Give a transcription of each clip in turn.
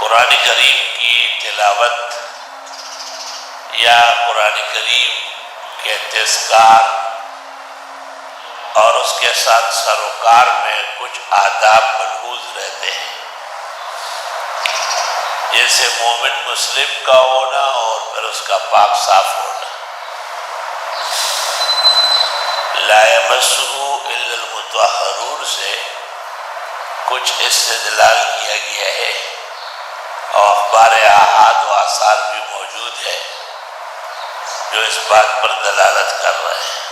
قرآن کریم کی تلاوت یا قرآن کریم کے تذکار اور اس کے ساتھ سروکار میں کچھ آداب ملحوظ رہتے ہیں، جیسے مومن مسلم کا ہونا اور پھر اس کا پاک صاف ہونا۔ لا یمسہ الا المطہرون سے کچھ استدلال کیا گیا ہے، اور اخبار احاد و آثار بھی موجود ہے جو اس بات پر دلالت کر رہے ہیں۔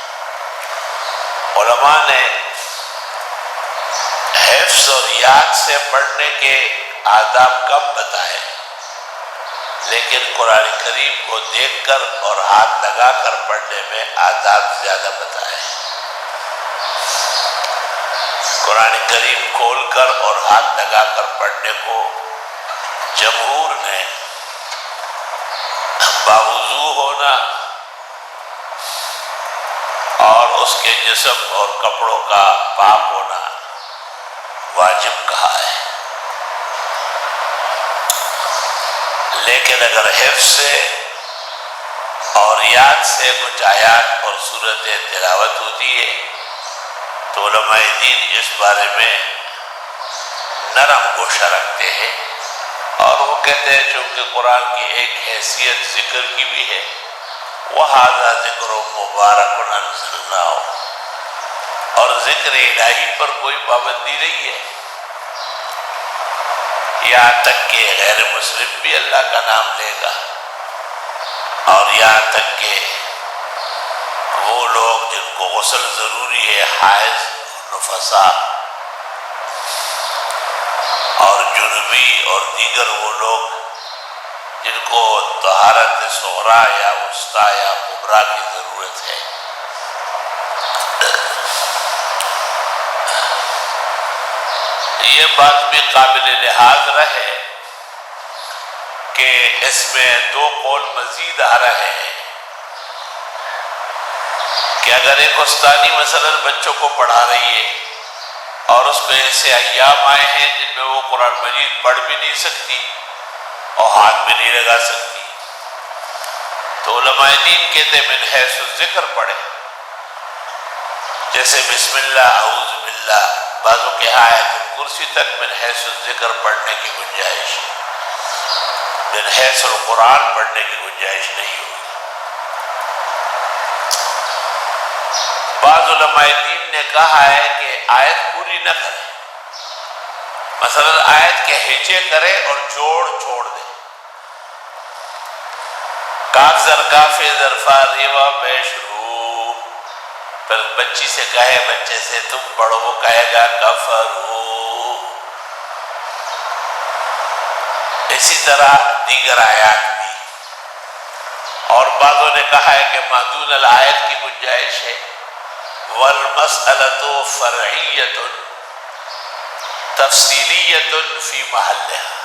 علماء نے حفظ اور یاد سے پڑھنے کے آداب کم بتائے، لیکن قرآن کریم کو دیکھ کر اور ہاتھ لگا کر پڑھنے میں آداب زیادہ بتائے۔ قرآن کریم کھول کر اور ہاتھ لگا کر پڑھنے کو جمہور نے باوضو ہونا اور اس کے جسم اور کپڑوں کا پاک ہونا واجب کہا ہے، لیکن اگر حفظ سے اور یاد سے کچھ آیات اور سورتیں تلاوت ہوتی ہے تو علماء دین اس بارے میں نرم گوشہ رکھتے ہیں، اور وہ کہتے ہیں چونکہ قرآن کی ایک حیثیت ذکر کی بھی ہے، وَهَذَا ذِكْرٌ مُبَارَكٌ أَنزَلْنَاهُ، اور ذکر الہی پر کوئی پابندی نہیں ہے، یہاں تک کہ غیر مسلم بھی اللہ کا نام لے گا، اور یہاں تک کہ وہ لوگ جن کو غسل ضروری ہے، حائض اور نفساء اور جنوبی اور دیگر وہ لوگ جن کو طہارت صغریٰ یا وسطیٰ یا کبریٰ کی ضرورت ہے، یہ بات بھی قابل لحاظ رہے کہ اس میں دو قول مزید آ رہے ہیں کہ اگر ایک استانی مثلاً بچوں کو پڑھا رہی ہے اور اس میں ایسے ایام آئے ہیں جن میں وہ قرآن مجید پڑھ بھی نہیں سکتی اور ہاتھ بھی نہیں لگا سکتی، تو علماء دین کہتے ہیں من حیث الذکر پڑھے، جیسے بسم اللہ، اعوذ باللہ، بعضوں کے آیت الکرسی تک من حیث الذکر پڑھنے کی گنجائش، من حیث القرآن پڑھنے کی گنجائش نہیں ہوگی۔ بعض علماء دین نے کہا ہے کہ آیت پوری نہ کرے، مثلا آیت کے ہجے کرے اور جوڑ چھوڑ دے، کاف زر کافی ظرفا ریوا پیش رو، پھر بچی سے کہے، بچے سے تم پڑھو، وہ کہے گا کفرو، اسی طرح دیگر آیات بھی۔ اور بعضوں نے کہا ہے کہ مادون الآیت کی گنجائش ہے، والمسألة فرعیۃ تفصیلیۃ فی محلها،